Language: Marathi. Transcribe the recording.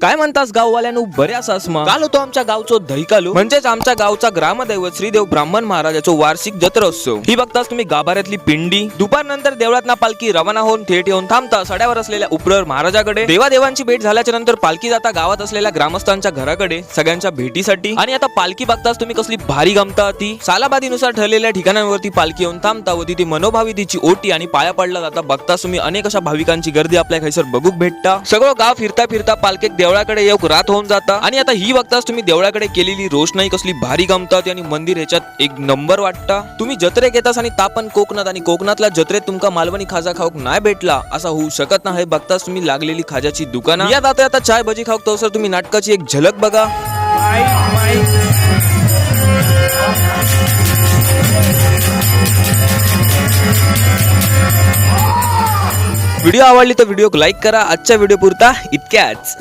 काय म्हणतास गाववाल्यानु बरे असास मग? काल होतो आमच्या गावचो दहिकालू म्हणजेच आमच्या गावचा ग्रामदैवत श्रीदेव ब्राह्मण महाराजाचो वार्षिक जत्रोत्सव। ही बघतास तुम्ही गाभाऱ्यातली पिंडी। दुपारनंतर देवळातना पालखी रवाना होऊन थेट येऊन थांबता सड्यावर असलेल्या उपरर महाराजाकडे। देवादेवांची भेट झाल्याच्या नंतर पालखी जाता गावात असलेल्या ग्रामस्थांच्या घराकडे सगळ्यांच्या भेटीसाठी। आणि आता पालखी बघतास तुम्ही कसली भारी गमता ती। सालाबादीनुसार ठरलेल्या ठिकाणांवरती पालखी येऊन थांबता व तिथे मनोभावी तिची ओटी आणि पाया पडला जाता। बघतास तुम्ही अनेक अशा भाविकांची गर्दी आपल्या खैसर बघूक भेटता। सगळं गाव फिरता फिरता पालखी देवळाकडे येऊक रात होऊन जाता। आणि आता ही बघतास तुम्ही देवळाकडे केलेली रोषणाई कसली भारी गमतात आणि मंदिर ह्याच्यात एक नंबर वाटता। तुम्ही जत्रेक येतास आणि तापन कोकणात आणि कोकणातल्या जत्रेत तुमका मालवणी खाजा खाऊक नाही भेटला असा होऊ शकत नाही। बघतास तुम्ही लागलेली खाजाची दुकानं। या जाता आता चाय भजी खाऊक तवसर तुम्ही नाटकाची एक झलक बघा। व्हिडिओ आवडली तर व्हिडिओ लाईक करा। आजच्या व्हिडिओ पुरता इतक्याच।